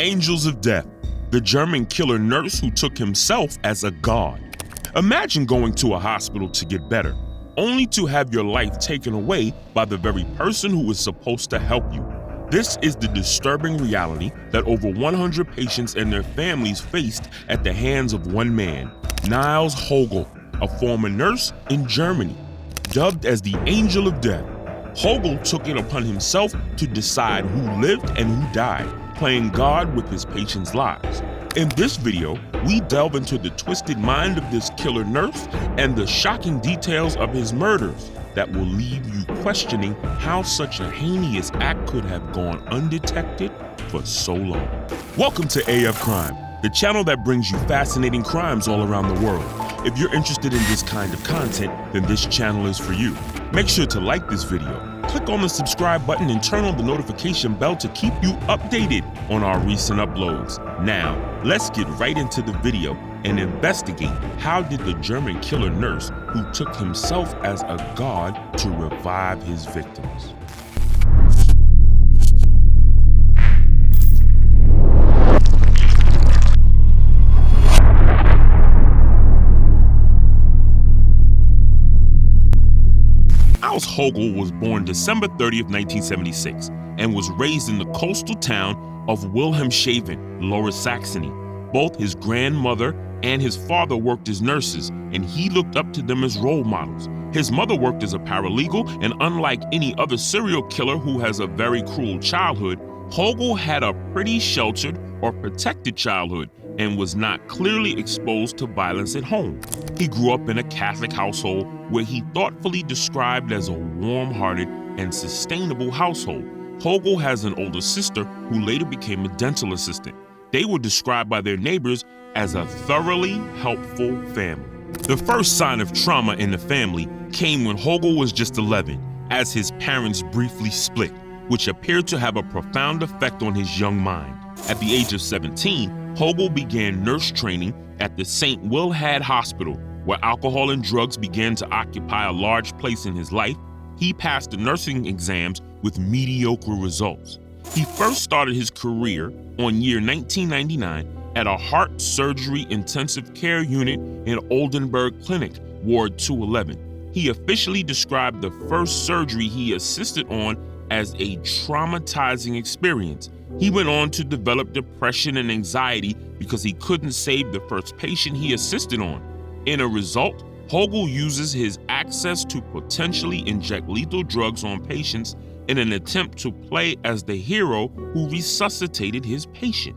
Angels of Death, the German killer nurse who took himself as a god. Imagine going to a hospital to get better, only to have your life taken away by the very person who is supposed to help you. This is the disturbing reality that over 100 patients and their families faced at the hands of one man, Niels Högel, a former nurse in Germany. Dubbed as the Angel of Death, Högel took it upon himself to decide who lived and who died, playing God with his patients' lives. In this video, we delve into the twisted mind of this killer nurse and the shocking details of his murders that will leave you questioning how such a heinous act could have gone undetected for so long. Welcome to AF Crime, the channel that brings you fascinating crimes all around the world. If you're interested in this kind of content, then this channel is for you. Make sure to like this video, click on the subscribe button and turn on the notification bell to keep you updated on our recent uploads. Now, let's get right into the video and investigate how did the German killer nurse who took himself as a god to revive his victims. Niels Högel was born December 30th, 1976, and was raised in the coastal town of Wilhelmshaven, Lower Saxony. Both his grandmother and his father worked as nurses, and he looked up to them as role models. His mother worked as a paralegal, and unlike any other serial killer who has a very cruel childhood, Högel had a pretty sheltered or protected childhood and was not clearly exposed to violence at home. He grew up in a Catholic household where he thoughtfully described as a warm-hearted and sustainable household. Högel has an older sister who later became a dental assistant. They were described by their neighbors as a thoroughly helpful family. The first sign of trauma in the family came when Högel was just 11, as his parents briefly split, which appeared to have a profound effect on his young mind. At the age of 17, Högel began nurse training at the St. Wilhad Hospital, where alcohol and drugs began to occupy a large place in his life. He passed the nursing exams with mediocre results. He first started his career on year 1999 at a heart surgery intensive care unit in Oldenburg Clinic, Ward 211. He officially described the first surgery he assisted on as a traumatizing experience. He went on to develop depression and anxiety because he couldn't save the first patient he assisted on. In a result, Högel uses his access to potentially inject lethal drugs on patients in an attempt to play as the hero who resuscitated his patient.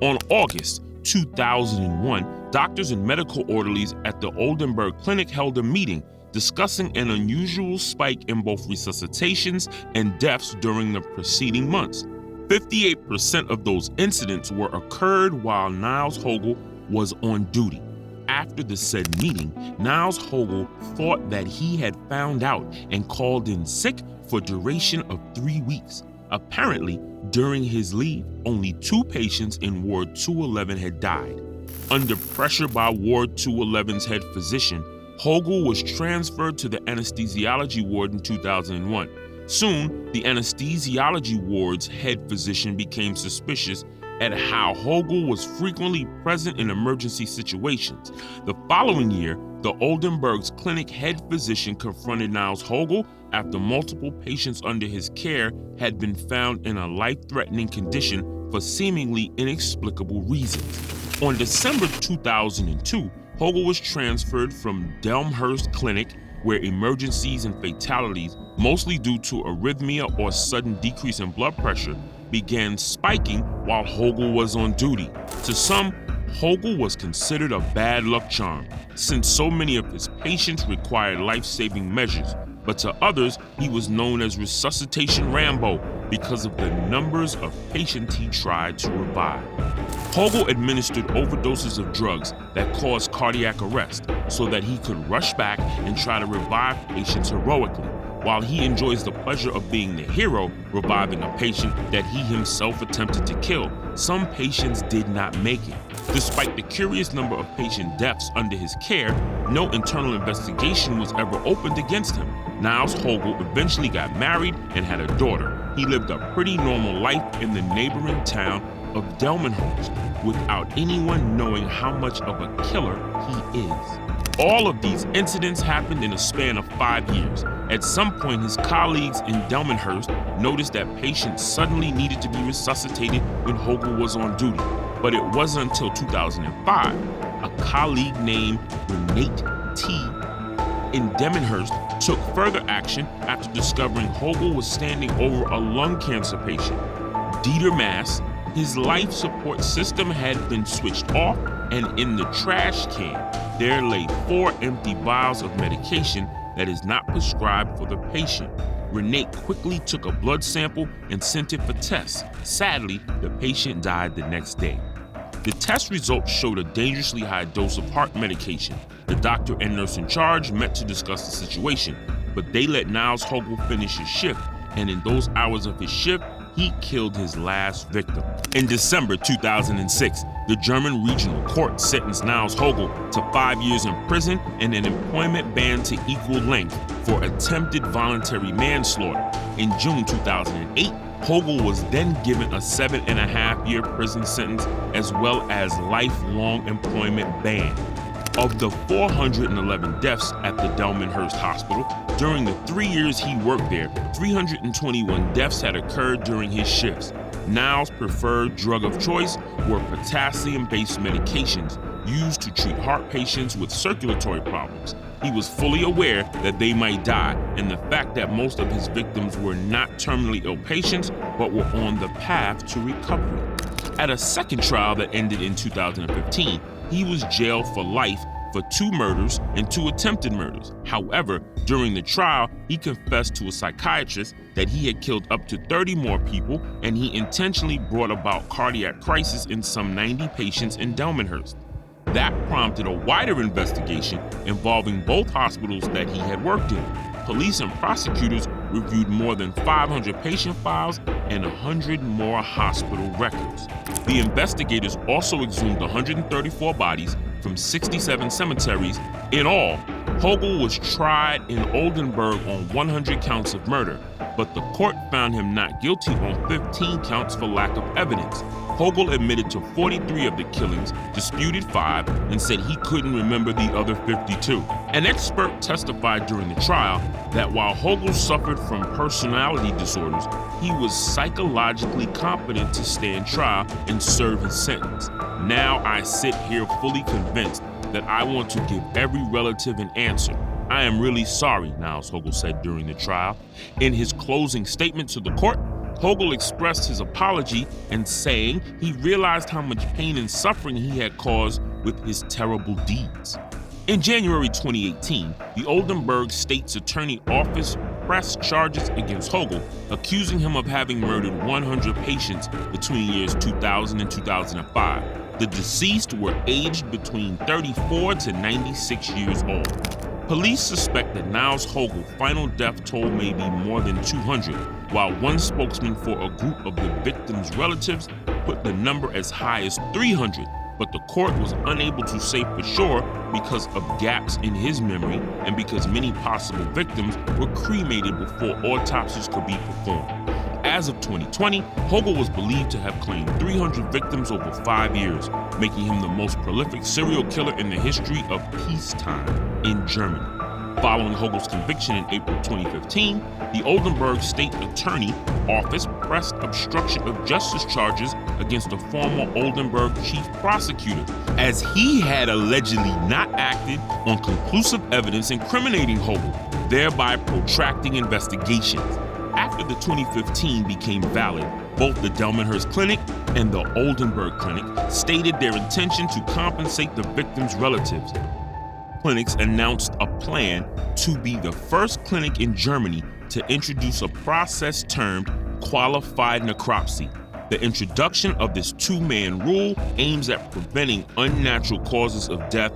On August 2001, doctors and medical orderlies at the Oldenburg Clinic held a meeting discussing an unusual spike in both resuscitations and deaths during the preceding months. 58% of those incidents were occurred while Niels Högel was on duty. After the said meeting, Niels Högel thought that he had found out and called in sick for duration of 3 weeks. Apparently, during his leave, only 2 patients in Ward 211 had died. Under pressure by Ward 211's head physician, Högel was transferred to the anesthesiology ward in 2001. Soon, the anesthesiology ward's head physician became suspicious at how Högel was frequently present in emergency situations. The following year, the Oldenburg's clinic head physician confronted Niels Högel after multiple patients under his care had been found in a life-threatening condition for seemingly inexplicable reasons. On December 2002, Högel was transferred from Delmhurst Clinic, where emergencies and fatalities, mostly due to arrhythmia or sudden decrease in blood pressure, began spiking while Högel was on duty. To some, Högel was considered a bad luck charm, since so many of his patients required life-saving measures, but to others, he was known as Resuscitation Rambo because of the numbers of patients he tried to revive. Högel administered overdoses of drugs that caused cardiac arrest so that he could rush back and try to revive patients heroically. While he enjoys the pleasure of being the hero, reviving a patient that he himself attempted to kill, some patients did not make it. Despite the curious number of patient deaths under his care, no internal investigation was ever opened against him. Niels Högel eventually got married and had a daughter. He lived a pretty normal life in the neighboring town of Delmenhorst without anyone knowing how much of a killer he is. All of these incidents happened in a span of 5 years. At some point, his colleagues in Delmenhorst noticed that patients suddenly needed to be resuscitated when Högel was on duty. But it wasn't until 2005, a colleague named Renate T. in Delmenhorst took further action after discovering Högel was standing over a lung cancer patient. Dieter Maas, his life support system had been switched off, and in the trash can, there lay 4 empty vials of medication that is not prescribed for the patient. Renate quickly took a blood sample and sent it for tests. Sadly, the patient died the next day. The test results showed a dangerously high dose of heart medication. The doctor and nurse in charge met to discuss the situation, but they let Niels Högel finish his shift, and in those hours of his shift, he killed his last victim. In December 2006, the German regional court sentenced Niels Högel to 5 years in prison and an employment ban to equal length for attempted voluntary manslaughter. In June 2008, Högel was then given a 7.5-year prison sentence as well as lifelong employment ban. Of the 411 deaths at the Delmenhorst Hospital, during the 3 years he worked there, 321 deaths had occurred during his shifts. Niels' preferred drug of choice were potassium-based medications used to treat heart patients with circulatory problems. He was fully aware that they might die, and the fact that most of his victims were not terminally ill patients, but were on the path to recovery. At a second trial that ended in 2015, he was jailed for life for 2 murders and 2 attempted murders. However, during the trial, he confessed to a psychiatrist that he had killed up to 30 more people, and he intentionally brought about cardiac crisis in some 90 patients in Delmenhorst. That prompted a wider investigation involving both hospitals that he had worked in. Police and prosecutors reviewed more than 500 patient files and 100 more hospital records. The investigators also exhumed 134 bodies from 67 cemeteries. In all, Högel was tried in Oldenburg on 100 counts of murder, but the court found him not guilty on 15 counts for lack of evidence. Högel admitted to 43 of the killings, disputed 5, and said he couldn't remember the other 52. An expert testified during the trial that while Högel suffered from personality disorders, he was psychologically competent to stand trial and serve his sentence. Now I sit here fully convinced that I want to give every relative an answer. I am really sorry, Niels Högel said during the trial. In his closing statement to the court, Högel expressed his apology and saying he realized how much pain and suffering he had caused with his terrible deeds. In January 2018, the Oldenburg State's Attorney Office pressed charges against Högel, accusing him of having murdered 100 patients between years 2000 and 2005. The deceased were aged between 34 to 96 years old. Police suspect that Niels Högel's final death toll may be more than 200, while one spokesman for a group of the victims' relatives put the number as high as 300, but the court was unable to say for sure because of gaps in his memory and because many possible victims were cremated before autopsies could be performed. As of 2020, Högel was believed to have claimed 300 victims over 5 years, making him the most prolific serial killer in the history of peacetime in Germany. Following Högel's conviction in April 2015, the Oldenburg State Attorney Office pressed obstruction of justice charges against a former Oldenburg chief prosecutor, as he had allegedly not acted on conclusive evidence incriminating Högel, thereby protracting investigations. After the 2015 became valid, both the Delmenhorst Clinic and the Oldenburg Clinic stated their intention to compensate the victims' relatives. Clinics announced a plan to be the first clinic in Germany to introduce a process termed qualified necropsy. The introduction of this 2-man rule aims at preventing unnatural causes of death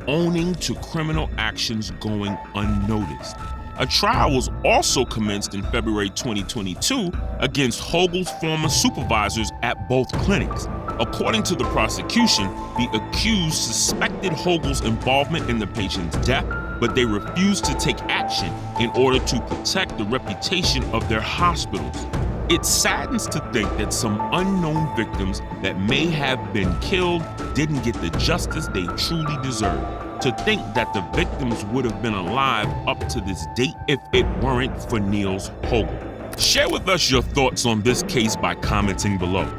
owing to criminal actions going unnoticed. A trial was also commenced in February 2022 against Högel's former supervisors at both clinics. According to the prosecution, the accused suspected Högel's involvement in the patient's death, but they refused to take action in order to protect the reputation of their hospitals. It saddens to think that some unknown victims that may have been killed didn't get the justice they truly deserve. To think that the victims would have been alive up to this date if it weren't for Niels Högel. Share with us your thoughts on this case by commenting below.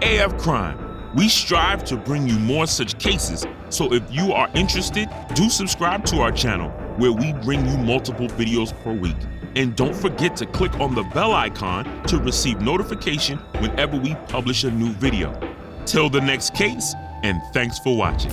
AF Crime, we strive to bring you more such cases, so if you are interested, do subscribe to our channel where we bring you multiple videos per week. And don't forget to click on the bell icon to receive notification whenever we publish a new video. Till the next case, and thanks for watching.